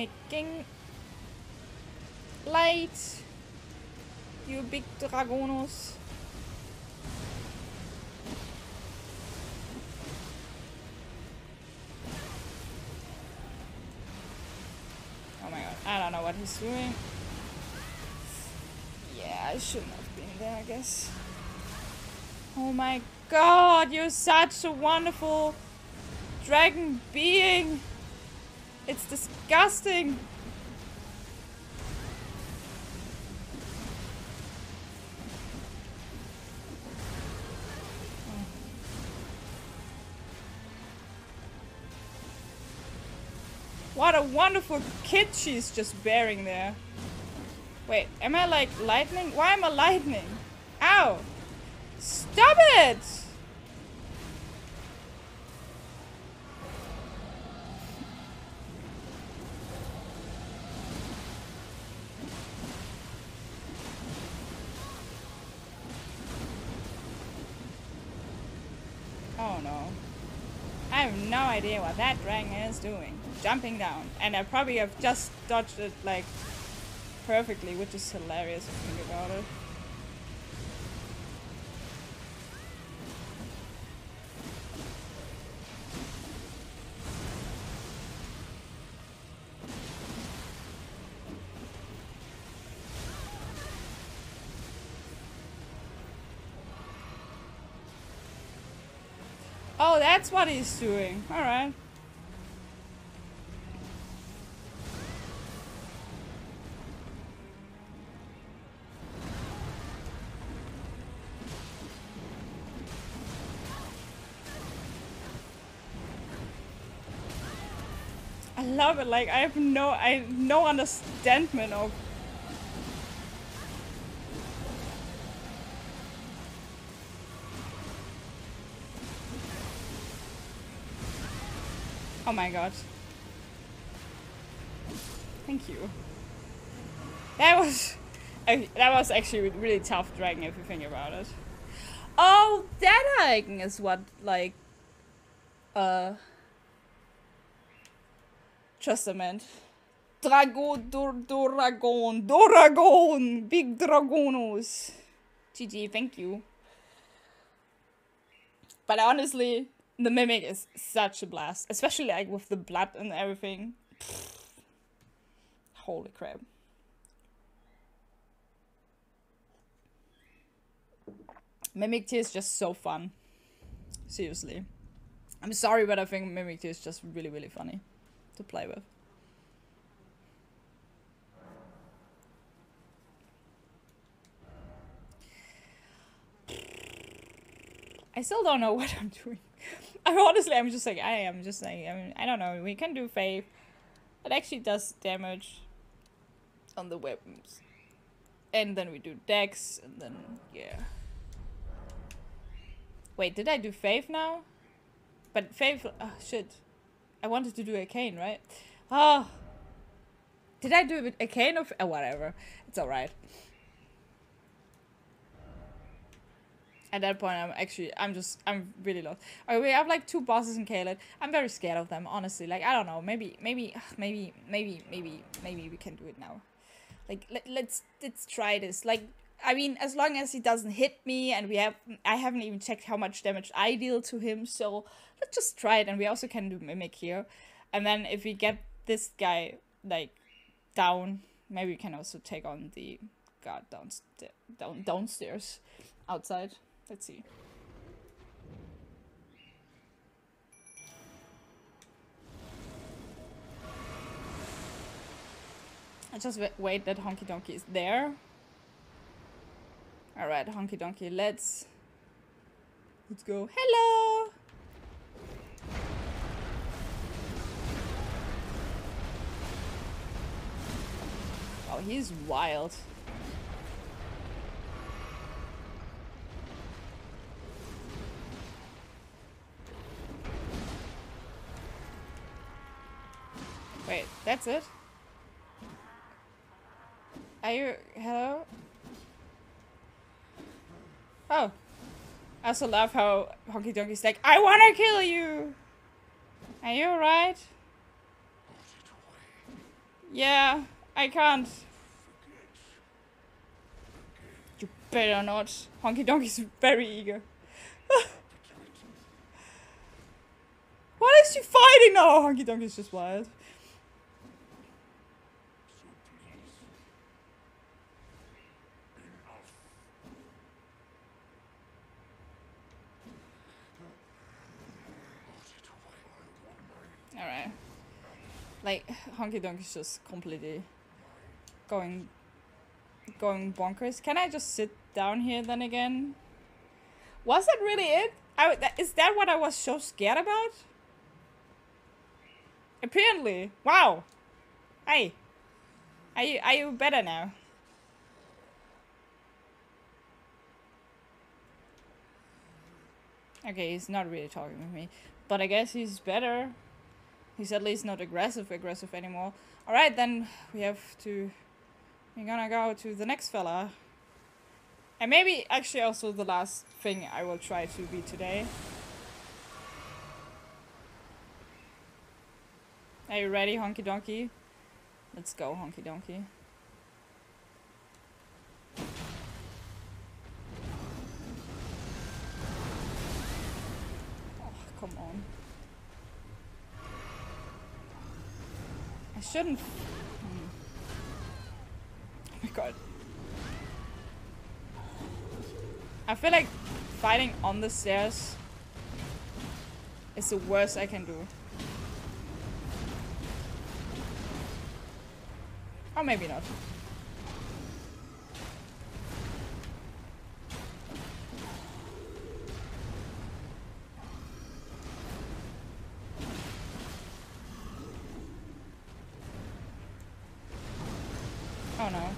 making light, you big dragonos. Oh my god, I don't know what he's doing. Yeah, I shouldn't have been there, I guess. Oh my god, you're such a wonderful dragon being. It's disgusting. What a wonderful kid she's just bearing there. Wait, am I like lightning? Why am I lightning? Ow! Stop it! Oh no. I have no idea what that dragon is doing. Jumping down. And I probably have just dodged it like perfectly, which is hilarious if you think about it. Oh, that's what he's doing. Alright. I love it, like I have no understanding of oh my god. Thank you. That was actually a really tough dragon if you think about it. Oh, that dragon is what like just a minute. Dragon, big dragonos. GG, thank you. But honestly, the mimic is such a blast, especially like with the blood and everything. Pfft. Holy crap. Mimic Tea is just so fun. Seriously. I'm sorry, but I think Mimic Tea is just really, really funny to play with. I still don't know what I'm doing. I mean, I mean, I don't know. We can do Faith. It actually does damage on the weapons. And then we do Dex, and then, yeah. Wait, did I do Faith now? But Faith, oh shit. I wanted to do Arcane, right? Oh. Did I do Arcane or whatever? It's alright. At that point, I'm really lost. Okay, we have like 2 bosses in Caelid. I'm very scared of them, honestly. Like, I don't know. Maybe we can do it now. Like, let's try this. Like, I mean, as long as he doesn't hit me, and I haven't even checked how much damage I deal to him, so let's just try it. And we also can do Mimic here. And then if we get this guy, like, down, maybe we can also take on the guard downstairs, outside. Let's see. I just wait that Honky Donkey is there. Alright, Honky Donkey, let's go. Hello! Oh, he's wild. Wait, that's it? Are you... hello? Oh. I also love how Honky Donkey's like, I wanna kill you! Are you alright? Yeah, I can't. You better not. Honky Donkey's very eager. What is she fighting now? Honky Donkey's just wild. Alright. Like, Honky Donkey's just completely going bonkers. Can I just sit down here then again? Was that really it? Is that what I was so scared about? Apparently. Wow. Hey. Are you better now? Okay, he's not really talking with me. But I guess he's better. He's at least not aggressive anymore. Alright, then we have to... We're gonna go to the next fella. And maybe actually also the last thing I will try to beat today. Are you ready, Honky Donkey? Let's go, Honky Donkey. Oh, come on. I shouldn't... Oh my god. I feel like fighting on the stairs is the worst I can do. Or maybe not. Oh no.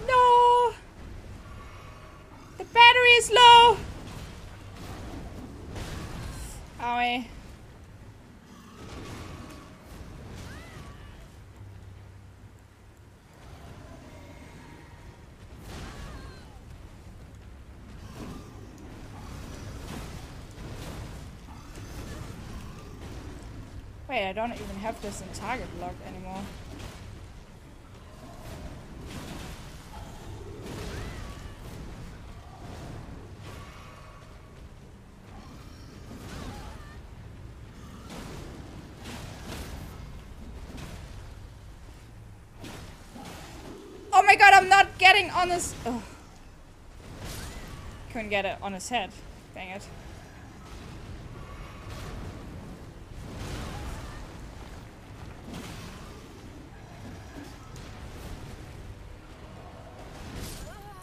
No! The battery is low! Owie. Wait, I don't even have this in target lock anymore. Oh my god, I'm not getting on his... Ugh. Couldn't get it on his head. Dang it.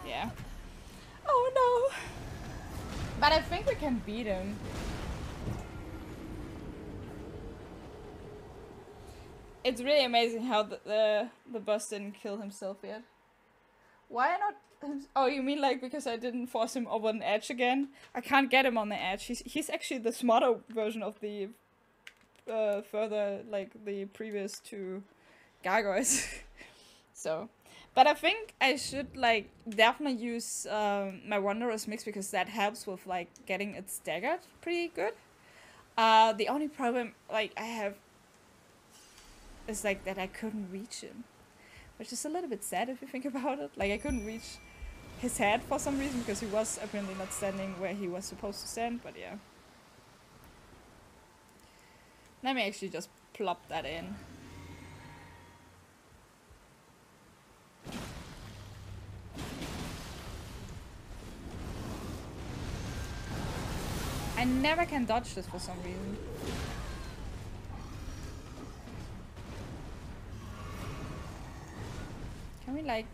Yeah. Oh no. But I think we can beat him. It's really amazing how the boss didn't kill himself yet. Why not? Oh, you mean like because I didn't force him over an edge again? I can't get him on the edge. He's actually the smarter version of the further like the previous two gargoyles. So, but I think I should like definitely use my Wanderer's Mix because that helps with like getting it staggered pretty good. The only problem like I have is like that I couldn't reach him, which is a little bit sad if you think about it. Like I couldn't reach his head for some reason because he was apparently not standing where he was supposed to stand, but yeah. Let me actually just plop that in. I never can dodge this for some reason. Can we like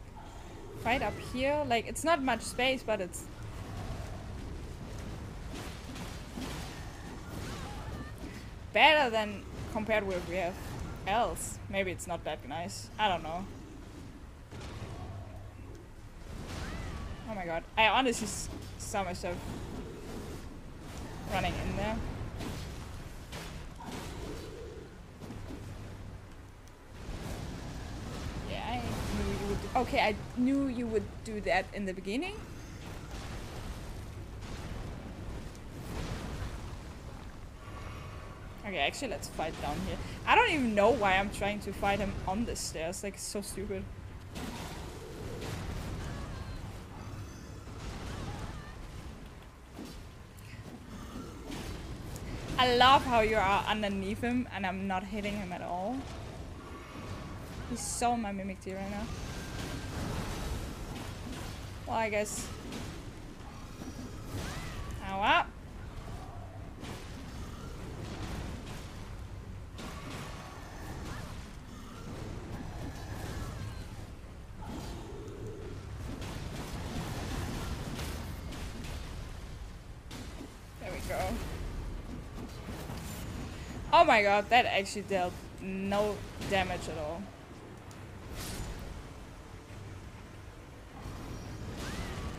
fight up here? Like it's not much space, but it's better than compared with we have else. Maybe it's not that nice. I don't know. Oh my god. I honestly saw myself running in there. Yeah, I knew you Okay, I knew you would do that in the beginning. Okay, actually, let's fight down here. I don't even know why I'm trying to fight him on the stairs. Like, it's so stupid. I love how you are underneath him and I'm not hitting him at all. He's so my mimic tier right now. Well, I guess. Ow up. There we go. Oh my god, that actually dealt no damage at all.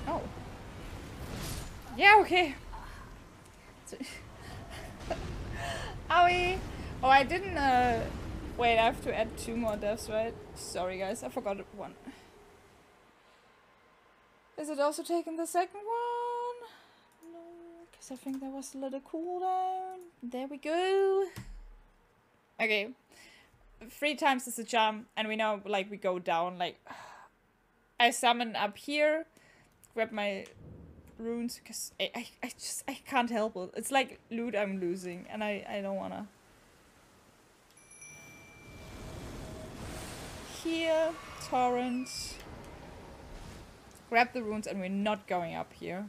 Oh. Yeah, okay. Owie. Oh, I didn't, wait, I have to add 2 more deaths, right? Sorry, guys, I forgot one. Is it also taking the second one? No, because I think that was a little cooldown. There we go. Okay. 3 times is a jump, and we know, like, we go down, like... I summon up here, grab my runes, because I can't help it. It's like loot I'm losing, and I don't wanna. Here, torrent. Grab the runes, and we're not going up here.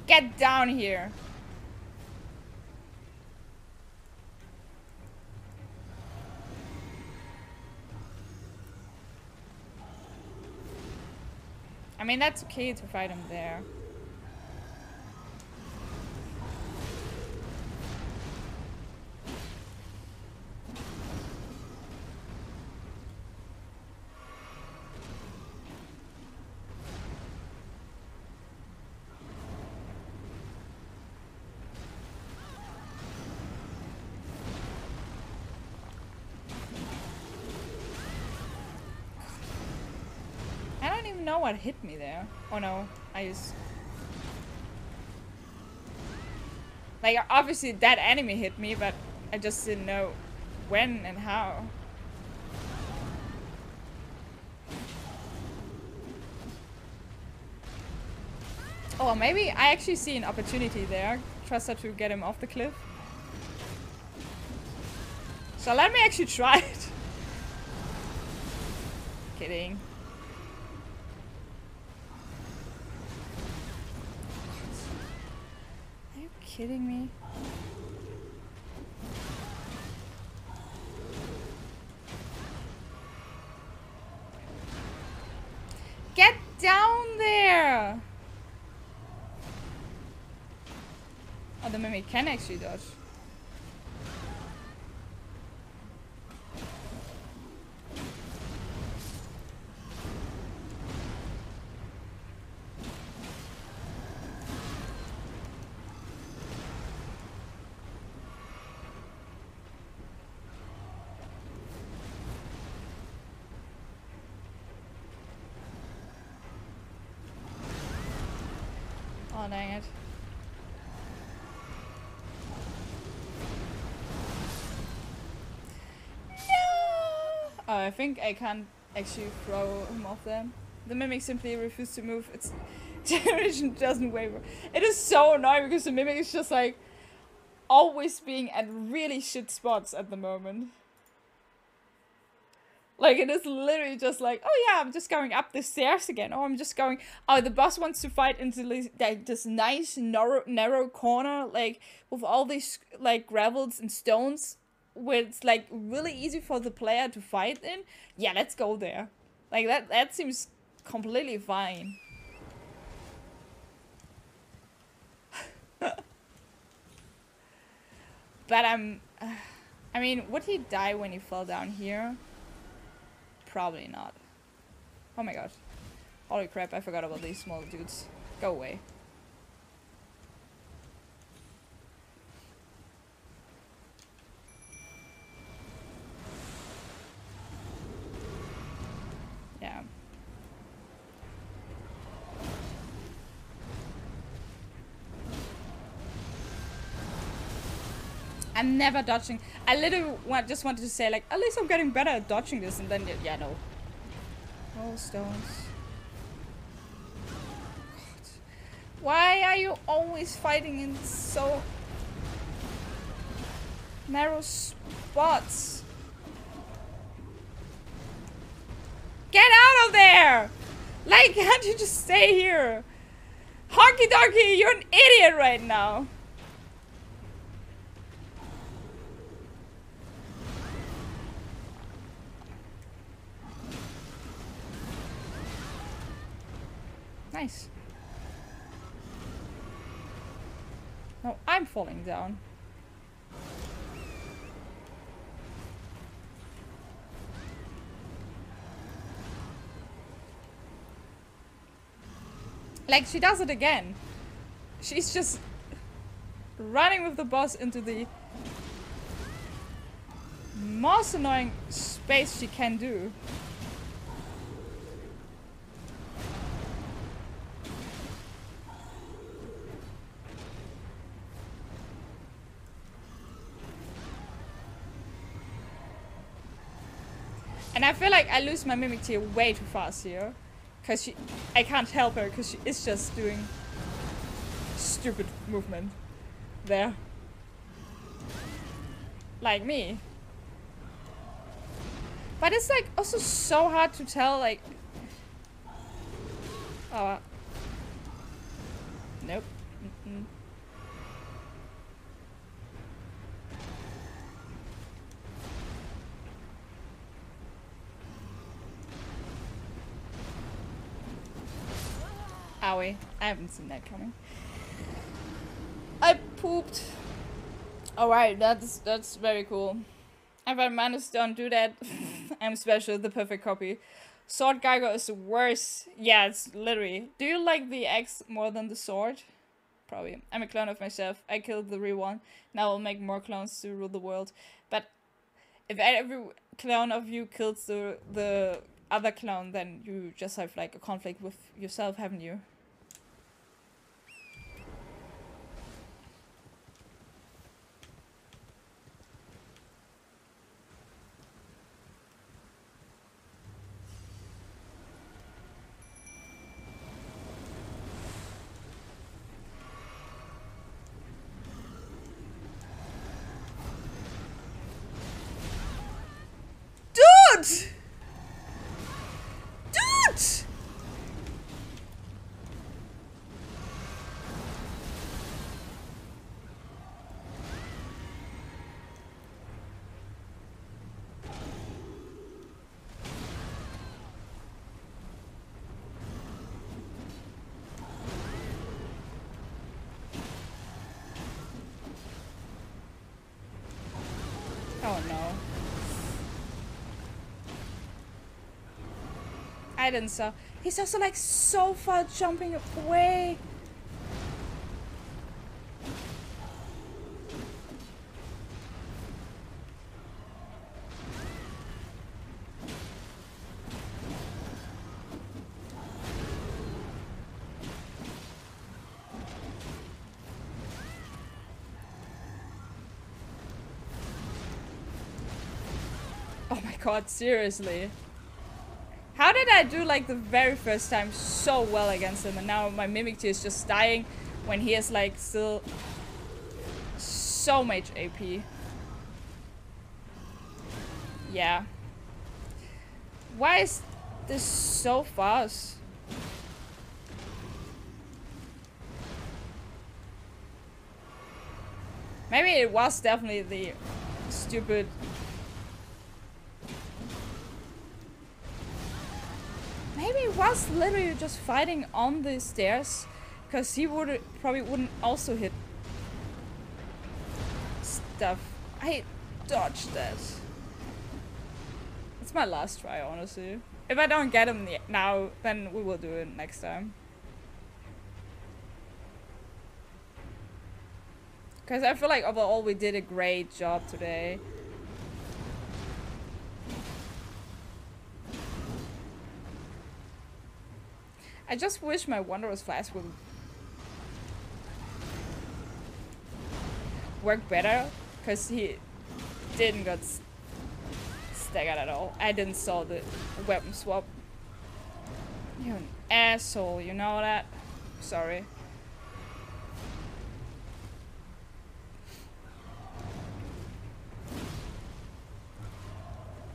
Get down here! I mean, that's okay to fight him there. Know what hit me there. Oh no, I just... Like, obviously that enemy hit me, but I just didn't know when and how. Oh, maybe I actually see an opportunity there. Trust her to get him off the cliff. So let me actually try it. Kidding. Kidding me? Get down there! Oh, the mimic can actually dodge. Oh, dang it. No! Oh, I think I can't actually throw him off them. The mimic simply refused to move. Its generation doesn't waver. It is so annoying because the mimic is just like always being at really shit spots at the moment. Like, it is literally just like, oh yeah, I'm just going up the stairs again. Oh, I'm just going... Oh, the boss wants to fight into this nice, narrow corner, like, with all these, like, gravels and stones, where it's, like, really easy for the player to fight in. Yeah, let's go there. Like, that seems completely fine. But I mean, would he die when he fell down here? Probably not. Oh my god. Holy crap, I forgot about these small dudes. Go away. Yeah. I'm never dodging. I literally just wanted to say, like, at least I'm getting better at dodging this, and then, yeah, no. Oh, stones. God. Why are you always fighting in so narrow spots? Get out of there! Like, can't you just stay here? Honky Donkey, you're an idiot right now. Nice. No, I'm falling down. Like, she does it again. She's just running with the boss into the most annoying space she can do. And I feel like I lose my mimic tier way too fast here. Because I can't help her because she is just doing stupid movement there. Like me. But it's like also so hard to tell, like... Oh. Nope. Mm-mm. Owie. I haven't seen that coming. I pooped. Alright, that's very cool. If I managed to undo that, I'm special, the perfect copy. Sword Geiger is the worst. Yeah, it's literally. Do you like the axe more than the sword? Probably. I'm a clone of myself. I killed the real one. Now I'll make more clones to rule the world. But if every clone of you kills the other clone, then you just have like a conflict with yourself, haven't you? Dude! Oh no. I didn't saw. He's also like so far jumping away. Oh my god, seriously. How did I do like the very first time so well against him, and now my mimic tier is just dying when he is like still so much AP. Yeah. Why is this so fast? Maybe it was definitely the stupid... Maybe it was literally just fighting on the stairs, because he probably wouldn't also hit stuff. I dodged that. It's my last try, honestly. If I don't get him now, then we will do it next time. Because I feel like overall we did a great job today. I just wish my Wanderer's Flask would work better, because he didn't get staggered at all. I didn't saw the weapon swap. You're an asshole, you know that? Sorry.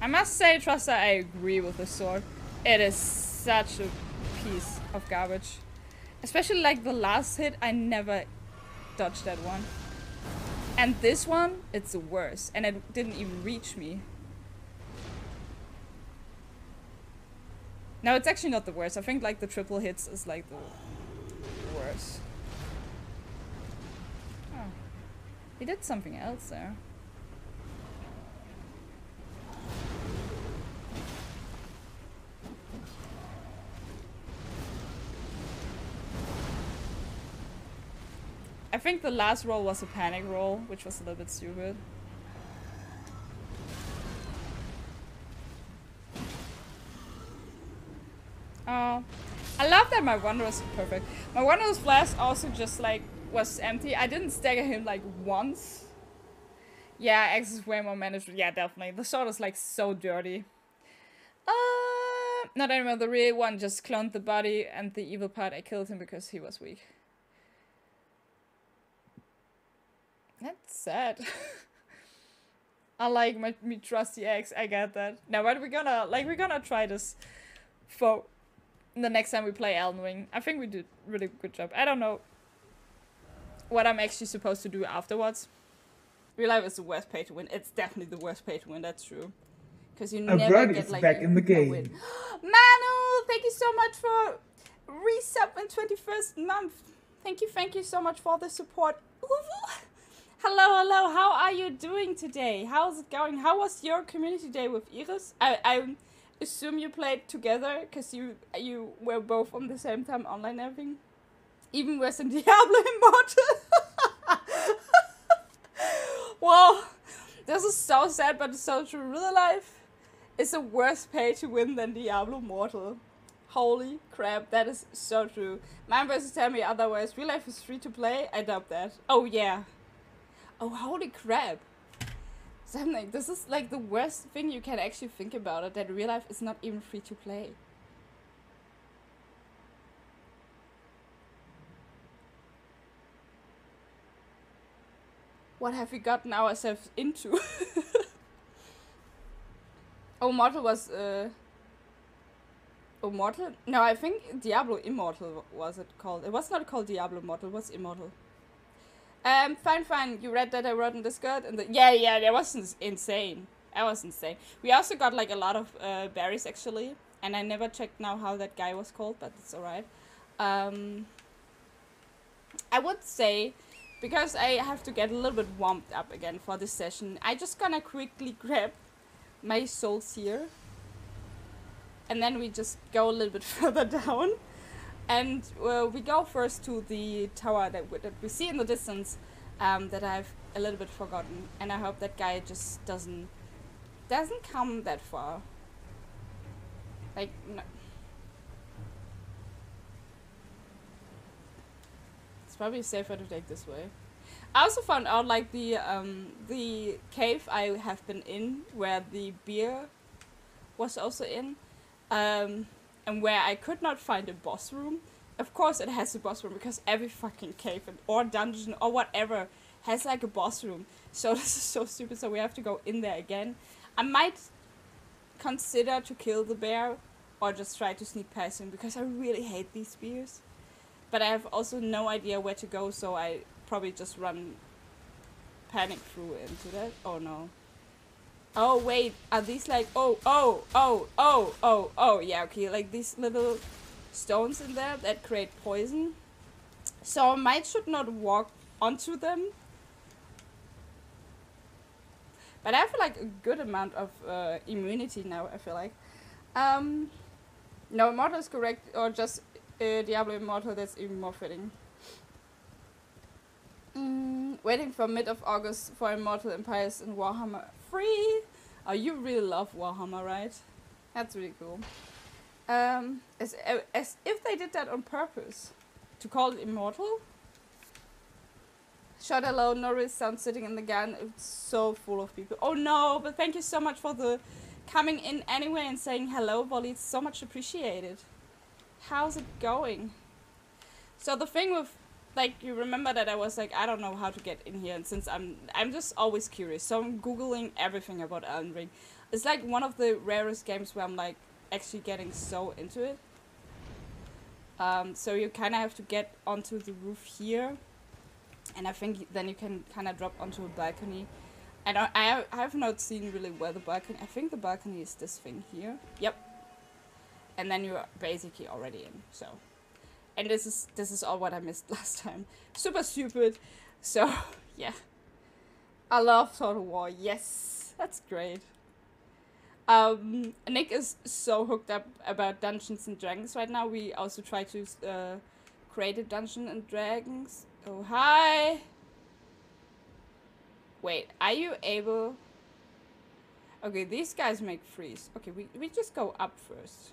I must say, Truster, I agree with the sword. It is such a piece of garbage. Especially like the last hit, I never dodged that one. And this one, it's the worst. And it didn't even reach me. No, it's actually not the worst. I think like the triple hits is like the worst. Oh. He did something else there. I think the last roll was a panic roll, which was a little bit stupid. Oh, I love that my Wanderer's perfect. My Wanderer's Flask also just like was empty. I didn't stagger him like once. Yeah, X is way more managed. Yeah, definitely. The sword is like so dirty. Not anymore. The real one just cloned the body, and the evil part, I killed him because he was weak. That's sad. I like me trusty X. I get that. Now, but we're gonna try this for the next time we play Elden Ring. I think we did really good job. I don't know what I'm actually supposed to do afterwards. Real life is the worst pay to win. It's definitely the worst pay to win. That's true. Because you never get like back in the game. Manu, thank you so much for resub in 21st month. Thank you so much for the support. Hello, how are you doing today? How's it going? How was your community day with Iris? I assume you played together, because you were both on the same time online and everything. Even worse than Diablo Immortal. Whoa, this is so sad, but it's so true. Real life is a worse pay to win than Diablo Immortal. Holy crap, that is so true. My versus tell me otherwise. Real life is free to play? I doubt that. Oh yeah. Oh, holy crap. Something. This is like the worst thing you can actually think about it, that real life is not even free to play. What have we gotten ourselves into? Oh, Mortal was, Oh, Mortal? No, I think Diablo Immortal was it called. It was not called Diablo Immortal, it was Immortal. Fine. You read that I wrote in Discord? And yeah, that was insane. That was insane. We also got like a lot of berries actually. And I never checked now how that guy was called, but it's alright. I would say, because I have to get a little bit warmed up again for this session, I just gonna quickly grab my souls here. And then we just go a little bit further down. And we go first to the tower that we see in the distance, that I've a little bit forgotten. And I hope that guy just doesn't come that far. Like, no. It's probably safer to take this way. I also found out like the cave I have been in, where the beer was also in, and where I could not find a boss room. Of course it has a boss room, because every fucking cave or dungeon or whatever has like a boss room. So this is so stupid, so we have to go in there again. I might consider to kill the bear or just try to sneak past him, because I really hate these spears. But I have also no idea where to go, so I probably just run panic through into that. Oh no. Oh wait, are these like, oh, yeah, okay, like these little stones in there that create poison. So I should not walk onto them. But I have like a good amount of immunity now, I feel like. No, Immortal is correct, or just Diablo Immortal, that's even more fitting. Waiting for mid of August for Immortal Empires in Warhammer 3. Oh, you really love Warhammer, right? That's really cool. As if they did that on purpose. To call it Immortal. Shot alone, no risk sound sitting in the gun. It's so full of people. Oh no, but thank you so much for the coming in anyway and saying hello, Volley. It's so much appreciated. How's it going? So the thing with, like, you remember that I was like, I don't know how to get in here, and since I'm just always curious, so I'm googling everything about Elden Ring. It's like one of the rarest games where I'm like actually getting so into it. So you kind of have to get onto the roof here, and I think then you can kind of drop onto a balcony. And I have not seen really where the balcony. I think the balcony is this thing here. Yep. And then you're basically already in. So, and this is all what I missed last time. Super stupid. So yeah, I love Total War. Yes, that's great. Nick is so hooked up about Dungeons and Dragons right now. We also try to create a Dungeons and Dragons. Oh, hi! Wait, are you able... Okay, these guys make freeze. Okay, we just go up first.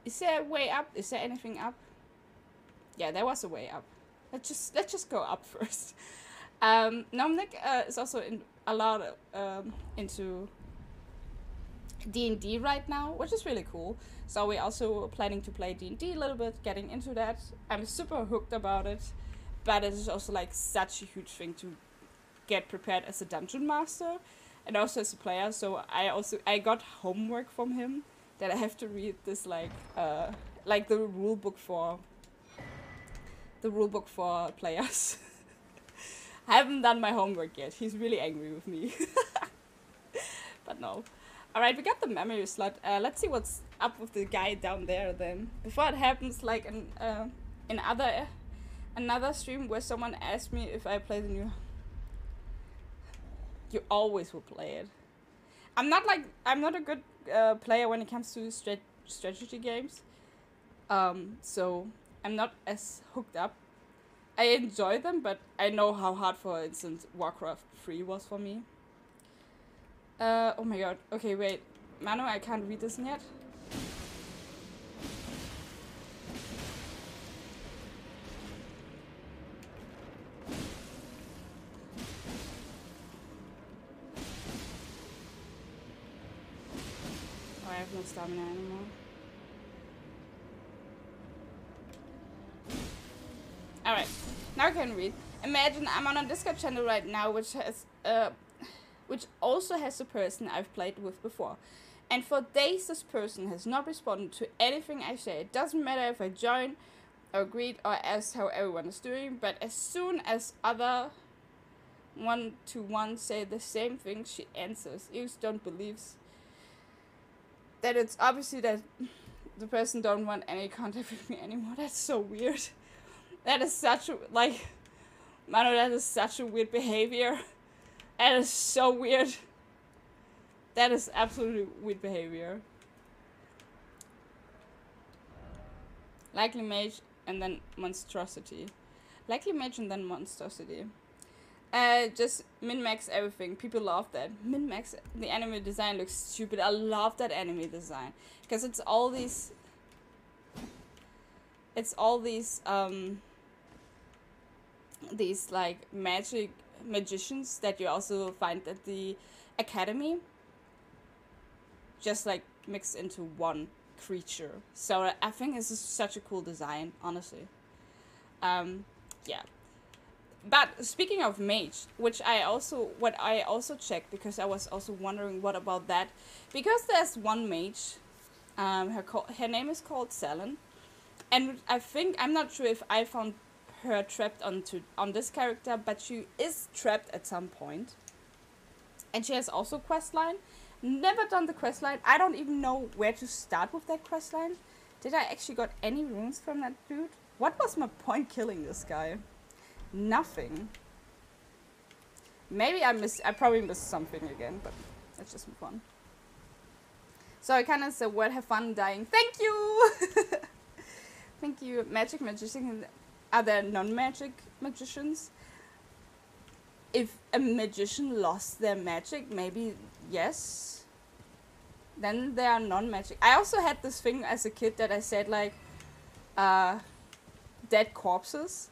Is there a way up? Is there anything up? Yeah, there was a way up. Let's just go up first. Nick is also in a lot into D&D right now, which is really cool. So we're also planning to play D&D a little bit, getting into that. I'm super hooked about it, but it is also like such a huge thing to get prepared as a dungeon master and also as a player. So I got homework from him that I have to read this like the rule book for players. I haven't done my homework yet. He's really angry with me. But no. Alright, we got the memory slot. Let's see what's up with the guy down there then. Before it happens, like in another stream where someone asked me if I play the new... You always will play it. I'm not a good player when it comes to strategy games. So I'm not as hooked up. I enjoy them, but I know how hard, for instance, Warcraft 3 was for me. Oh my god. Okay, wait. Manu, I can't read this yet. Oh, I have no stamina anymore. Alright, now I can read. Imagine I'm on a Discord channel right now which also has a person I've played with before. And for days this person has not responded to anything I say. It doesn't matter if I join or greet or ask how everyone is doing, but as soon as other one-to-one say the same thing, she answers. You don't believe that it's obviously that the person don't want any contact with me anymore. That's so weird. That is such a, like, Manu, that is such a weird behavior. That is so weird. That is absolutely weird behavior. Likely mage and then monstrosity. Likely mage and then monstrosity. Just min-max everything. People love that. Min-max, the anime design looks stupid. I love that anime design. Because it's all these like magicians that you also find at the academy, just like mixed into one creature. So I think this is such a cool design, honestly. Yeah. But speaking of mage, what I also checked, because I was also wondering what about that, because there's one mage, her name is called Selen, and I'm not sure if I found her trapped on this character, but she is trapped at some point. And she has also questline. Never done the questline. I don't even know where to start with that questline. Did I actually got any runes from that dude? What was my point killing this guy? Nothing. Maybe I probably missed something again, but let's just move on. So I kind of said, "What have fun dying." Thank you, thank you. Magic magician. Are there non-magic magicians? If a magician lost their magic, maybe yes. Then they are non-magic. I also had this thing as a kid that I said like, dead corpses.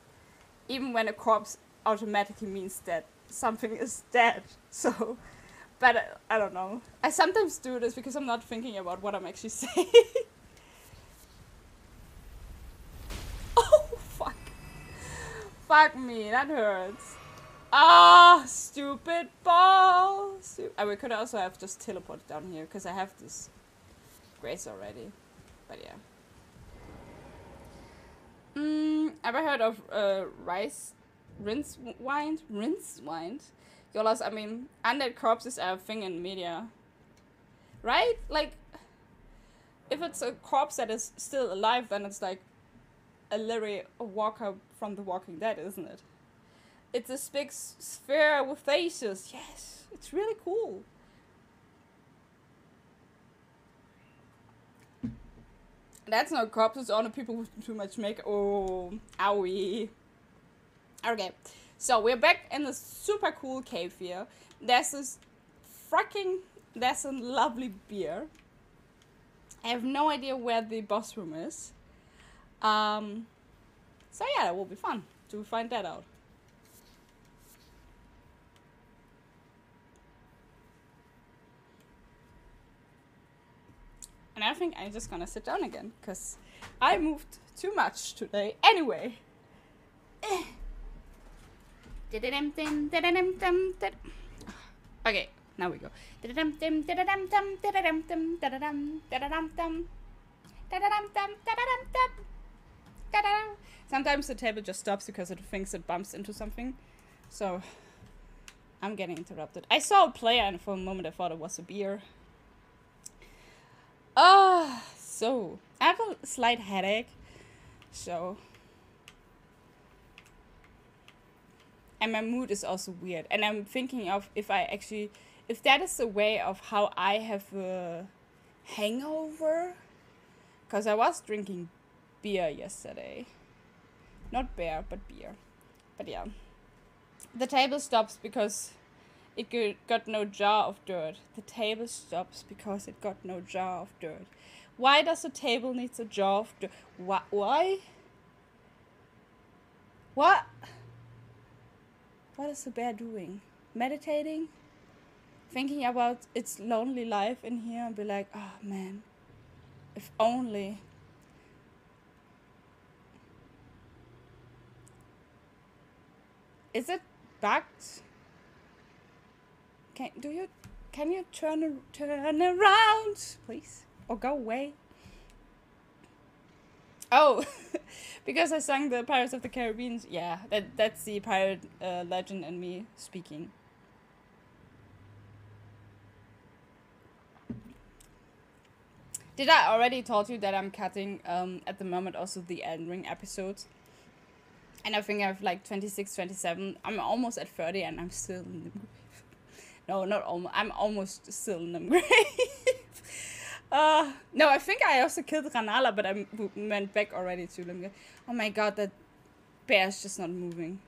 Even when a corpse automatically means that something is dead. So, but I don't know. I sometimes do this because I'm not thinking about what I'm actually saying. Oh, fuck. Fuck me, that hurts. Ah, stupid ball. We could also have just teleported down here because I have this grace already. But yeah. Ever heard of rinse wind? Yolas, I mean, undead corpses are a thing in media. Right? Like, if it's a corpse that is still alive, then it's like literally a walker from The Walking Dead, isn't it? It's a big sphere with faces. Yes, it's really cool. That's not corpses, only people with too much makeup. Oh, owie. Okay, so we're back in a super cool cave here. There's a lovely beer. I have no idea where the boss room is. So yeah, it will be fun to find that out. And I think I'm just gonna sit down again, because I moved too much today. Anyway. Okay, now we go. Sometimes the table just stops because it thinks it bumps into something. So, I'm getting interrupted. I saw a player and for a moment I thought it was a beer. So I have a slight headache, so, and my mood is also weird, and I'm thinking of if that is the way of how I have a hangover, because I was drinking beer yesterday, not beer, but beer, but yeah, the table stops because it got no jar of dirt. The table stops because it got no jar of dirt. Why does a table need a jar of dirt? Why? What? What is the bear doing? Meditating? Thinking about its lonely life in here and be like, oh man, if only. Is it bugged? Can you turn around, please, or go away? Oh, because I sang the Pirates of the Caribbean. Yeah, that's the pirate legend in me speaking. Did I already told you that I'm cutting at the moment also the Elden Ring episodes? And I think I have like 26, 27. I'm almost at 30 and I'm still in the grave. No, not almost. I'm almost still in the grave. No, I think I also killed Ranala, but I went back already to Limgrave. Oh my god, that bear's just not moving.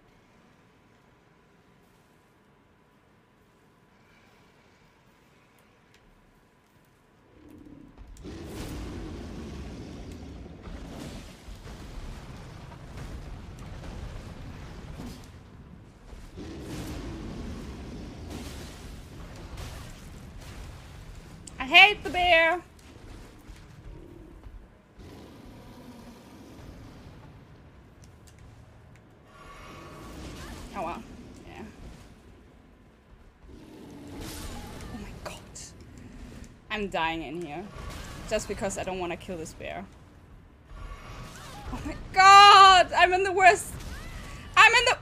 I hate the bear! Oh well, yeah. Oh my god. I'm dying in here. Just because I don't want to kill this bear. Oh my god! I'm in the worst! I'm in the...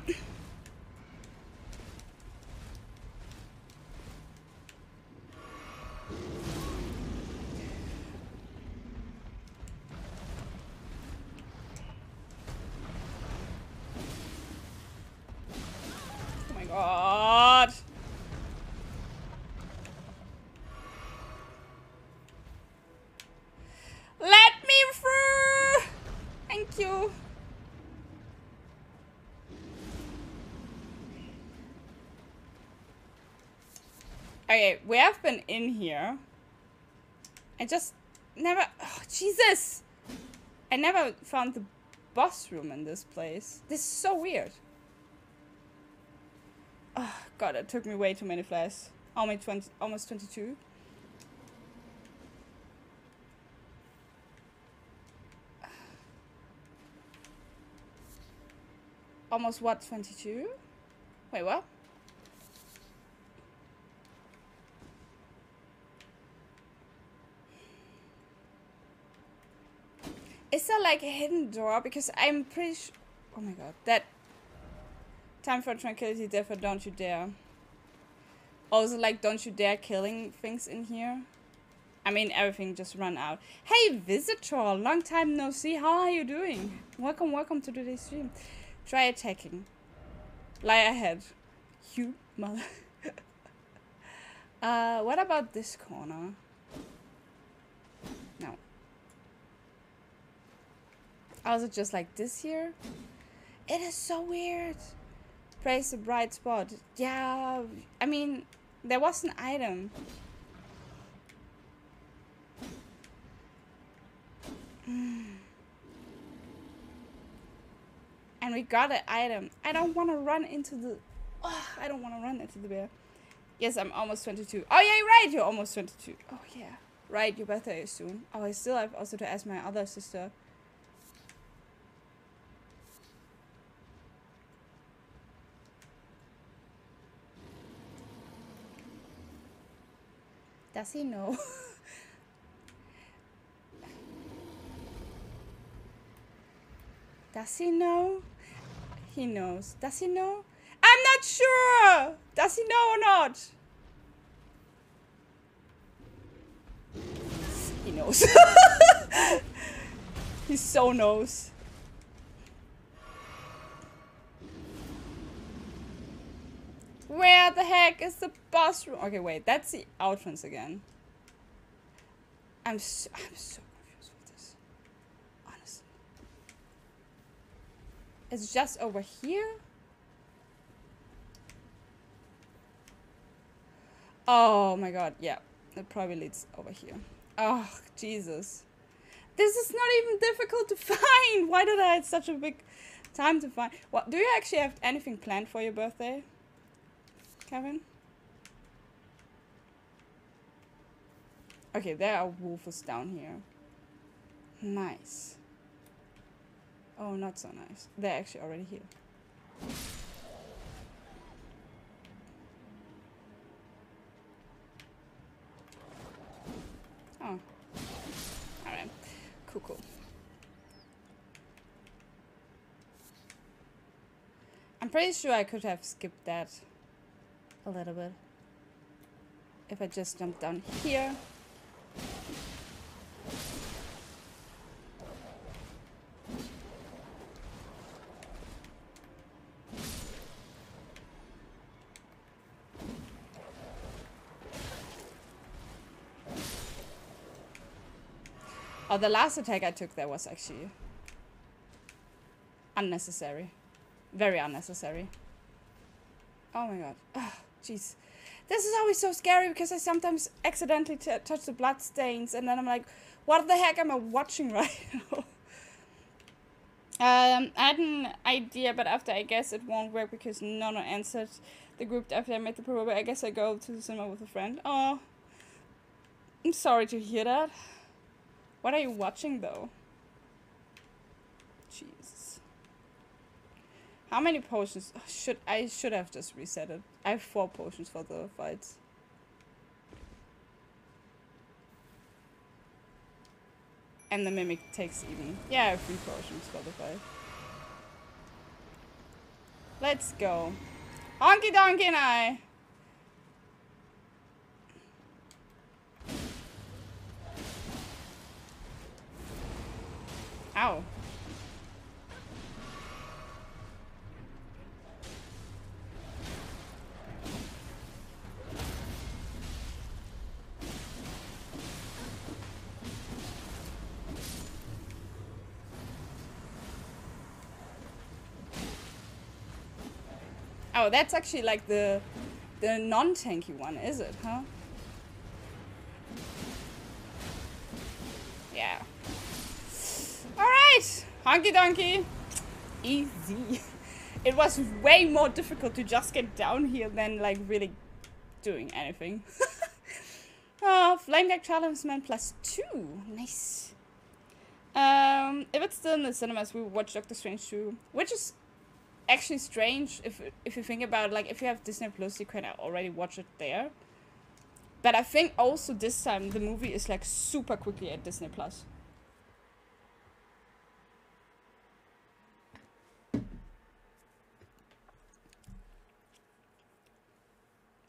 God. Okay, we have been in here. I just never... Oh, Jesus! I never found the boss room in this place. This is so weird. Oh, God, it took me way too many flashes. Almost 22. Almost what, 22? Wait, what? Is there like a hidden door? Because I'm pretty sure... Oh my god. That... Time for tranquility, therefore don't you dare. Also, like, don't you dare killing things in here. I mean, everything just run out. Hey, visitor! Long time no see. How are you doing? Welcome to today's stream. Try attacking. Lie ahead. You mother... what about this corner? No. Oh, is it just like this here? It is so weird. Praise the bright spot. Yeah, I mean, there was an item. And we got an item. I don't want to run into the... Oh, I don't want to run into the bear. Yes, I'm almost 22. Oh, yeah, you're right. You're almost 22. Oh, yeah. Right, your birthday is soon. Oh, I still have also to ask my other sister. Does he know? Does he know? He knows. Does he know? I'm not sure! Does he know or not? He knows. He so knows. Where the heck is the boss room? Okay, wait, that's the entrance again. I'm so confused with this. Honestly. It's just over here? Oh my god, yeah. It probably leads over here. Oh, Jesus. This is not even difficult to find. Why did I have such a big time to find? Well, do you actually have anything planned for your birthday, Kevin? Okay, there are wolves down here. Nice. Oh, not so nice. They're actually already here. Oh. Alright. Cool. I'm pretty sure I could have skipped that a little bit. If I just jumped down here. Oh, the last attack I took there was actually unnecessary. Very unnecessary. Oh my god. Oh, jeez. This is always so scary because I sometimes accidentally touch the blood stains and then I'm like, what the heck am I watching right now? I had an idea, but after I guess it won't work because no one answered the group after I made the proposal. I guess I go to the cinema with a friend. Oh, I'm sorry to hear that. What are you watching though? Jesus. How many potions? I should have just reset it. I have 4 potions for the fights. And the mimic takes even. Yeah, I have 3 potions for the fight. Let's go. Honky donkey and I. Ow. Oh, that's actually like the the non-tanky one, is it, huh? Yeah. Alright! Honky donkey! Easy. It was way more difficult to just get down here than, like, really doing anything. Oh, Flame Gag Challenge Man +2. Nice. If it's still in the cinemas, we will watch Doctor Strange 2. Which is actually strange if you think about it. Like, if you have Disney Plus, you can already watch it there. But I think also this time the movie is, like, super quickly at Disney Plus.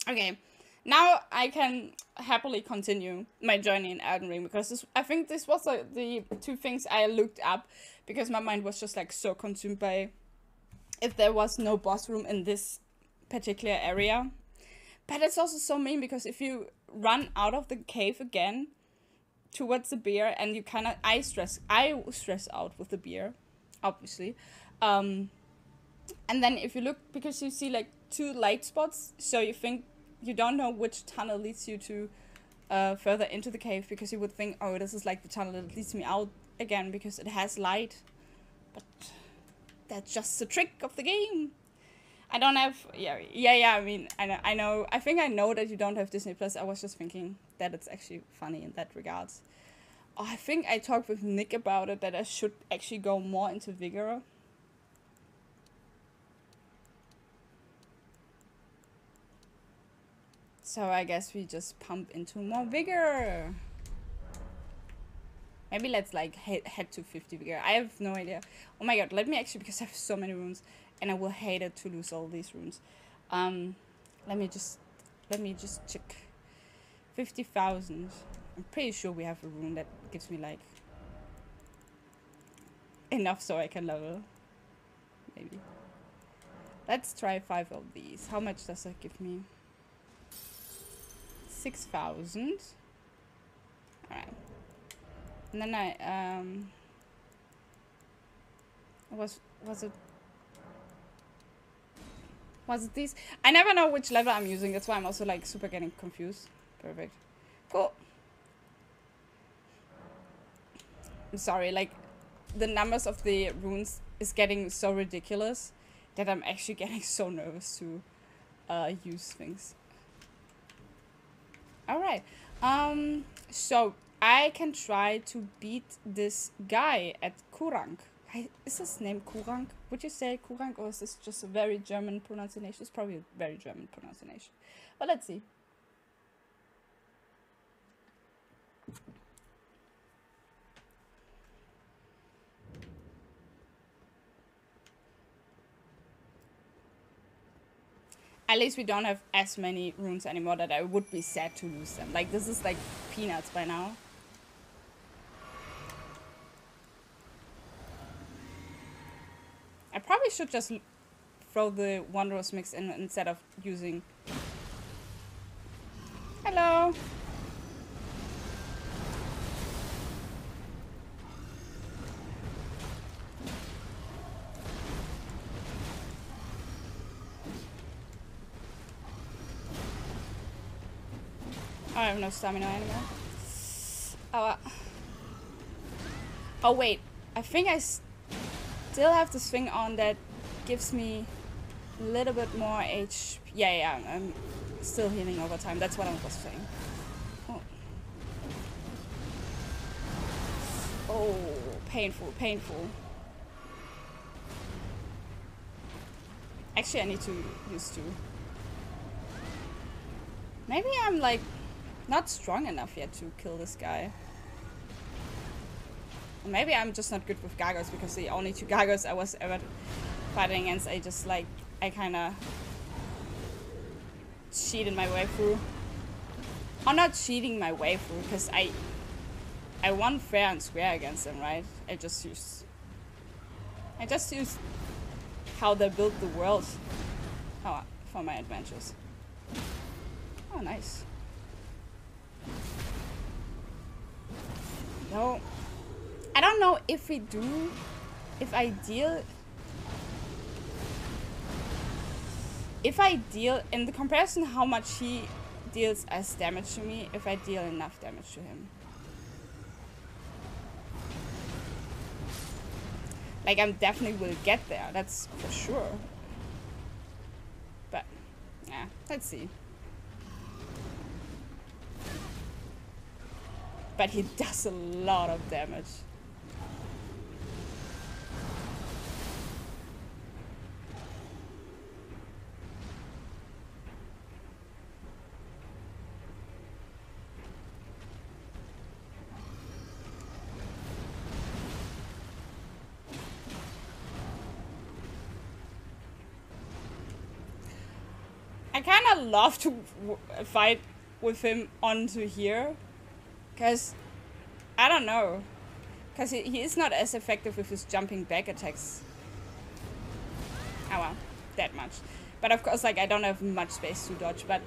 Okay, now I can happily continue my journey in Elden Ring, because I think this was the two things I looked up, because my mind was just like so consumed by if there was no boss room in this particular area. But it's also so mean, because if you run out of the cave again towards the beer, and you kind of I stress out with the beer, obviously. And then if you look, because you see like 2 light spots, so you think you don't know which tunnel leads you to further into the cave, because you would think, oh, this is like the tunnel that leads me out again because it has light. But that's just the trick of the game. I don't have, I mean, I know, I think I know that you don't have Disney Plus. I was just thinking that it's actually funny in that regards. Oh, I think I talked with Nick about it, that I should actually go more into Vigor. So I guess we just pump into more vigor. Maybe let's like head to 50 vigor. I have no idea. Oh my god, let me actually, because I have so many runes and I will hate it to lose all these runes. Let me just check. 50,000. I'm pretty sure we have a rune that gives me like enough so I can level. Maybe. Let's try 5 of these. How much does that give me? 6,000. Alright. And then I was it these? I never know which level I'm using, that's why I'm also like super getting confused. Perfect. Cool. I'm sorry, like the numbers of the runes is getting so ridiculous that I'm actually getting so nervous to use things. Alright, so I can try to beat this guy at Kurang. Is his name Kurang? Would you say Kurang, or is this just a very German pronunciation? It's probably a very German pronunciation. But let's see. At least we don't have as many runes anymore that I would be sad to lose them. Like, this is like peanuts by now. I probably should just throw the Wondrous Mix in instead of using... Hello! I have no stamina anymore. Oh wait, I think I still have this thing on that gives me a little bit more HP. Yeah, I'm still healing over time. That's what I was saying. Oh, painful, painful. Actually, I need to use 2. Maybe I'm like not strong enough yet to kill this guy. Or maybe I'm just not good with Gargoyles, because the only 2 Gargoyles I was ever fighting against, I just like, I kinda cheated my way through. Or not cheating my way through, because I won fair and square against them, right? I just used how they built the world for my adventures. Oh, nice. No, I don't know if I deal... if I deal, in the comparison how much he deals as damage to me, if I deal enough damage to him. Like, I definitely will get there, that's for sure. But, yeah, let's see. But he does a lot of damage. I kind of love to fight with him onto here, because, I don't know, because he is not as effective with his jumping back attacks. Oh well, that much. But of course, like, I don't have much space to dodge, but...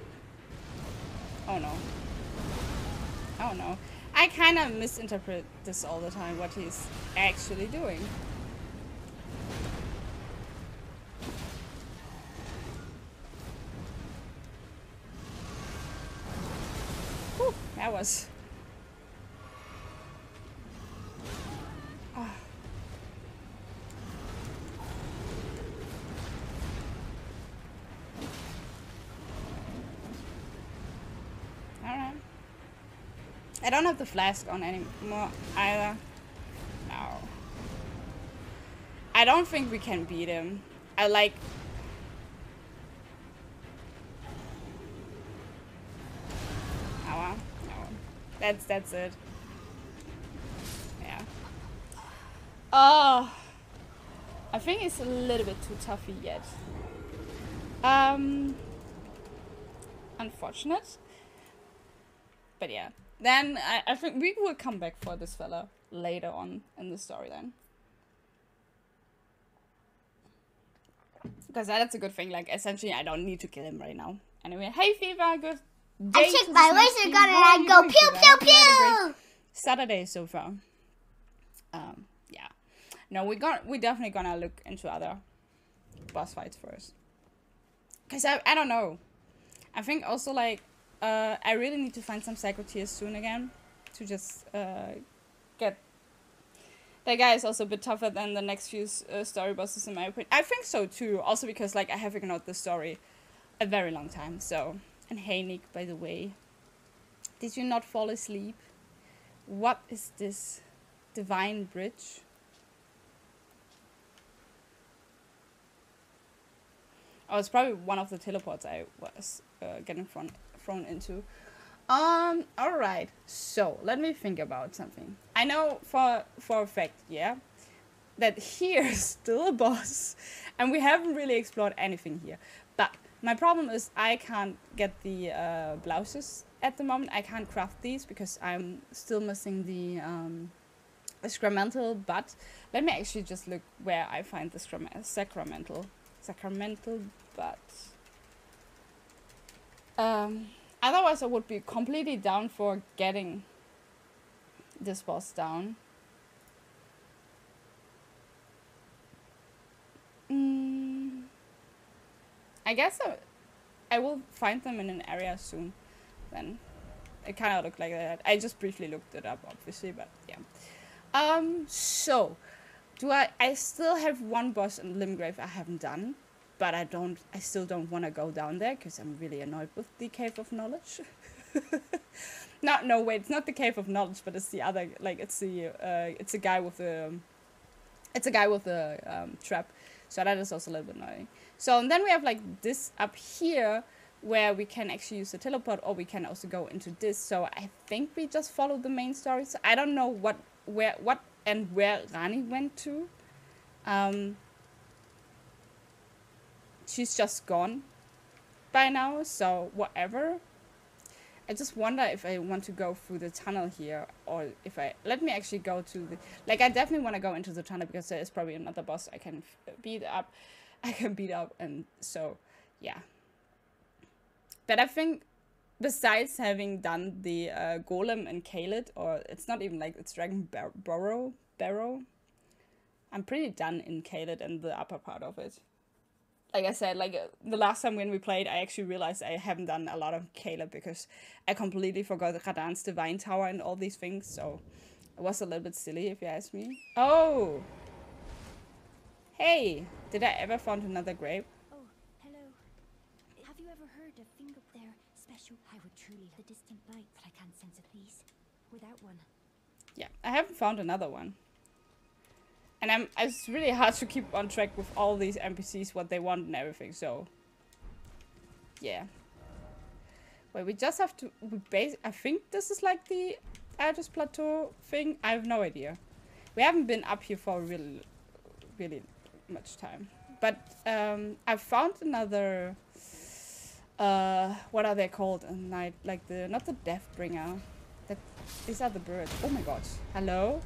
Oh no. Oh no. I kind of misinterpret this all the time, what he's actually doing. Whew, that was... Oh. Alright. I don't have the flask on anymore either. No. I don't think we can beat him. I like... Oh well. No. That's it. Yeah. Oh. I think it's a little bit too toughy yet. Unfortunate. But yeah. Then I think we will come back for this fella later on in the story then. Because that's a good thing. Like, essentially, I don't need to kill him right now. Anyway, hey Fever, good day. I checked my laser gun and I go pew pew pew. Saturday so far. Yeah. No, we definitely gonna look into other boss fights first. Cause I don't know. I think also like I really need to find some Psycho Tears soon again to just get. That guy is also a bit tougher than the next few story bosses in my opinion. I think so too. Also because like I have ignored the story a very long time. So, and hey Nick, by the way, did you not fall asleep? What is this divine bridge? Oh, it's probably one of the teleports I was getting thrown into. Alright, so let me think about something. I know for a fact, yeah, that here is still a boss, and we haven't really explored anything here. But my problem is I can't get the blouses at the moment. I can't craft these because I'm still missing the sacramental. But let me actually just look where I find the sacramental butt. Otherwise I would be completely down for getting this boss down. I guess I will find them in an area soon. Then it kind of looked like that. I just briefly looked it up, obviously, but yeah. So do I still have one boss in Limgrave I haven't done, but I still don't want to go down there because I'm really annoyed with the Cave of Knowledge. No, wait, it's not the Cave of Knowledge, but it's the other, like it's a guy with the trap. So that is also a little bit annoying. So and then we have like this up here where we can actually use the teleport, or we can also go into this. So I think we just follow the main story. So I don't know what Rani went to. She's just gone by now, so whatever. I just wonder if I want to go through the tunnel here, or if let me actually go to the, like I definitely want to go into the tunnel because there is probably another boss I can beat up, and so yeah. But I think besides having done the Golem and Kaled, or it's not even like it's Dragon Barrow, I'm pretty done in Kaled and the upper part of it. like I said, like the last time when we played, I actually realized I haven't done a lot of Caleb because I completely forgot Radan's Divine Tower and all these things, so it was a little bit silly if you ask me. Oh! Hey! Did I ever find another grave? Oh, hello. Have you ever heard of finger there? Special. I would truly the distant light, but I can't sense it, please. Without one. Yeah, I haven't found another one. And it's really hard to keep on track with all these NPCs, what they want and everything, so... Yeah. Wait, we just have to... I think this is like the Aldous Plateau thing. I have no idea. We haven't been up here for really, really much time. But I've found another... what are they called? A night, like the... Not the Deathbringer. These are the birds. Oh my god. Hello?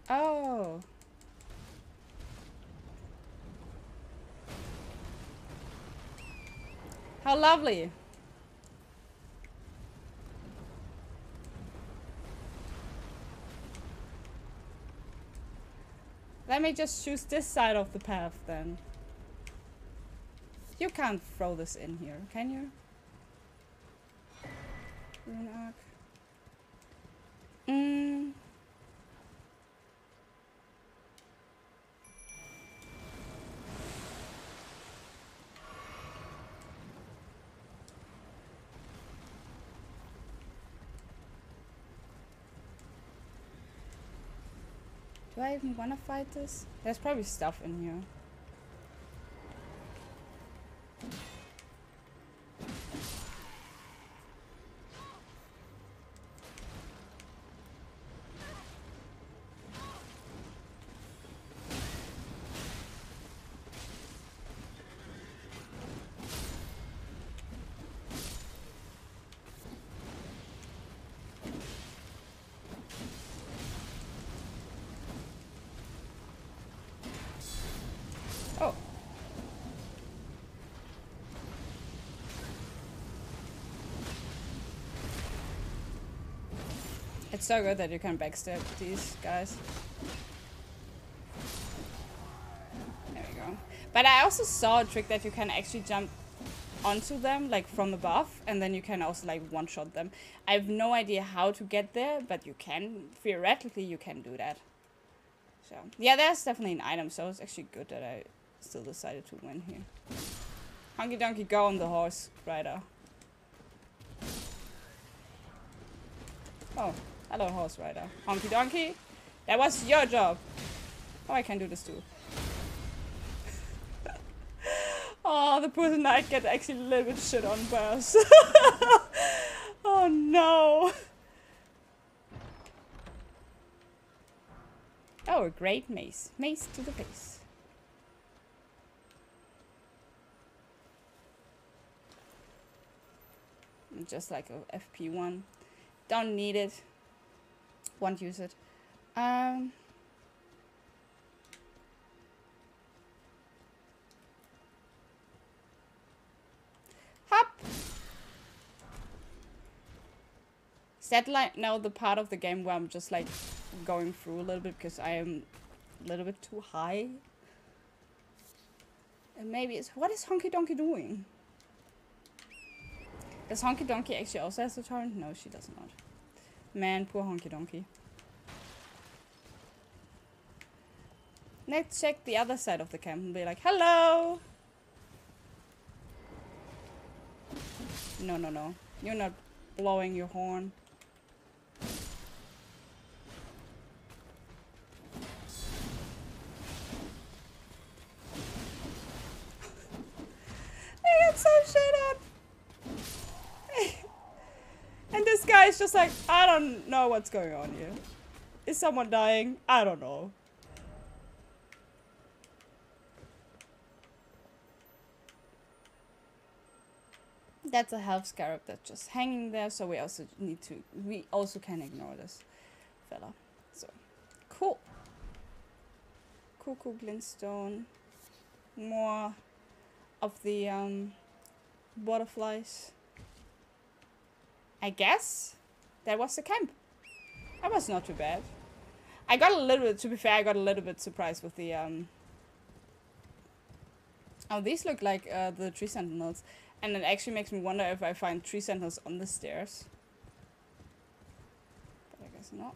Oh. How lovely. Let me just choose this side of the path then. You can't throw this in here, can you? Rune arc. Do I even want to fight this? There's probably stuff in here. Oh. It's so good that you can backstab these guys. There we go. But I also saw a trick that you can actually jump onto them, like from above, and then you can also like one-shot them. I have no idea how to get there, but you can. Theoretically, you can do that. So, yeah, there's definitely an item, so it's actually good that I still decided to win here. Honky Donkey, go on the horse rider. Oh, hello horse rider. Honky Donkey, that was your job. Oh, I can do this too. Oh, the poor knight get actually a little bit shit on burst. Oh no. Oh, a great mace. Mace to the face. Just like a FP1. Don't need it. Won't use it. Hop. Is that like now the part of the game where I'm just like going through a little bit because I am a little bit too high? And maybe it's... What is Honky Donkey doing? Does Honky Donkey actually also has a torrent? No, she does not. Man, poor Honky Donkey. Let's check the other side of the camp and be like, hello! No, no, no. You're not blowing your horn. They got so shit up! And this guy is just like, I don't know what's going on here. Is someone dying? I don't know. That's a health scarab that's just hanging there, so we also can ignore this fella. So, cool. Cool glintstone. More of the butterflies. I guess that was the camp. That was not too bad. I got a little bit, to be fair, I got a little bit surprised with the Oh, these look like the tree sentinels. And it actually makes me wonder if I find tree sentinels on the stairs. But I guess not.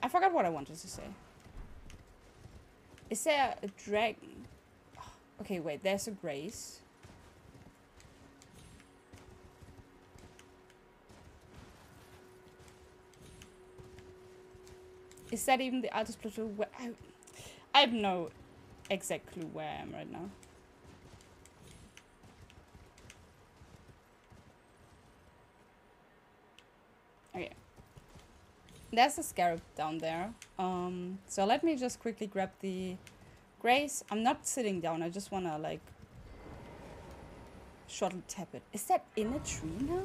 I forgot what I wanted to say. Is there a dragon? Oh, okay, wait, there's a grace. Is that even the artist plateau? Where I have no exact clue where I am right now. Okay. There's a scarab down there. So let me just quickly grab the grace. I'm not sitting down. I just wanna like shuttle tap it. Is that in a tree now?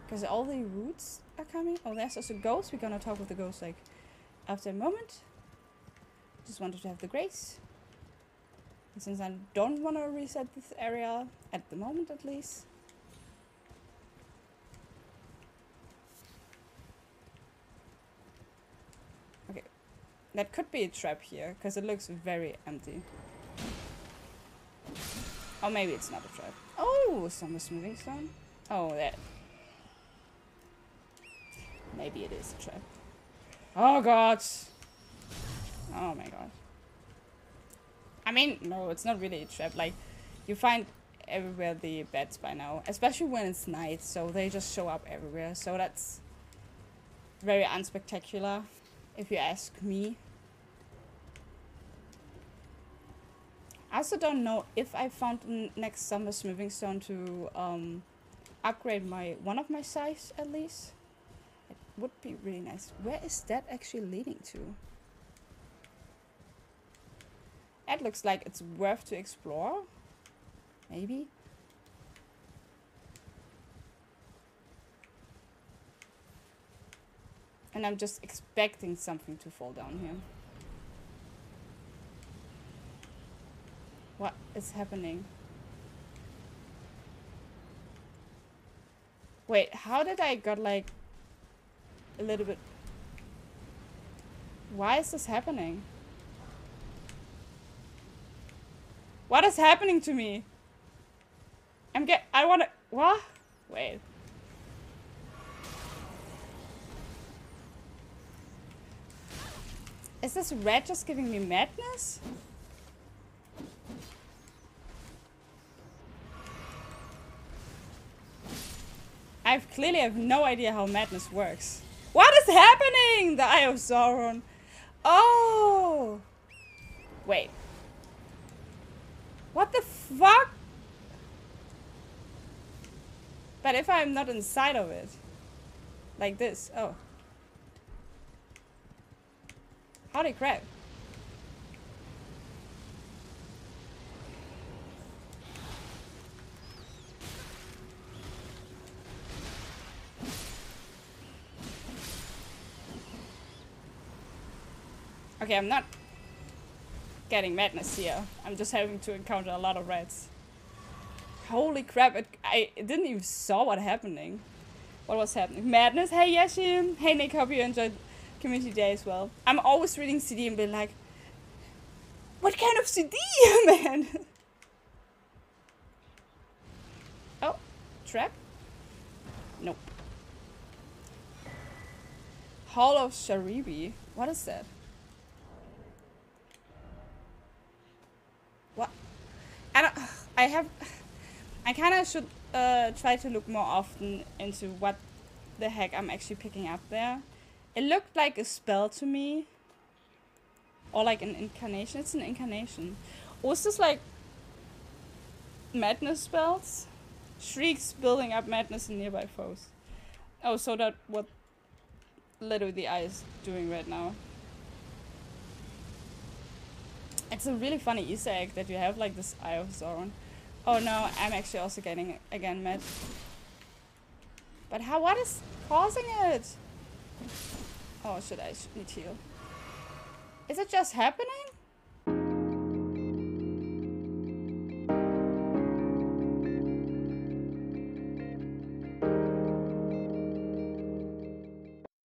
Because all the roots are coming. Oh, there's also a ghost. We're gonna talk with the ghost like after a moment. Just wanted to have the grace. And since I don't want to reset this area at the moment, at least. Okay, that could be a trap here because it looks very empty. Or maybe it's not a trap. Oh, some smoothing stone. Oh, that. Maybe it is a trap. Oh god. Oh my god. I mean, no, it's not really a trap. Like, you find everywhere the beds by now. Especially when it's night, so they just show up everywhere. So that's very unspectacular, if you ask me. I also don't know if I found the next summer smoothing stone to upgrade one of my size at least. It would be really nice. Where is that actually leading to? It looks like it's worth to explore. Maybe. And I'm just expecting something to fall down here. What is happening? Wait, how did I got like a little bit... Why is this happening? What is happening to me? I wanna... What? Wait. Is this red just giving me madness? I clearly have no idea how madness works. What is happening? The Eye of Sauron. Oh! Wait. What the fuck? But if I'm not inside of it. Like this. Oh. Holy crap. Okay, I'm not getting madness here. I'm just having to encounter a lot of rats. Holy crap, I didn't even saw what happening. What was happening? Madness? Hey Yashin! Hey Nick, hope you enjoyed Community Day as well. I'm always reading CD and being like, what kind of CD, man? Oh, trap? Nope. Hall of Sharibi. What is that? What? I kind of should try to look more often into what the heck I'm actually picking up there. It looked like a spell to me. Or like an incarnation. It's an incarnation. Was this like madness spells? Shrieks building up madness in nearby foes. Oh, so that's what literally the eye is doing right now. It's a really funny Easter egg that you have like this Eye of Sauron. Oh no, I'm actually also getting again mad. But what is causing it? Oh shit, I should need heal. Is it just happening?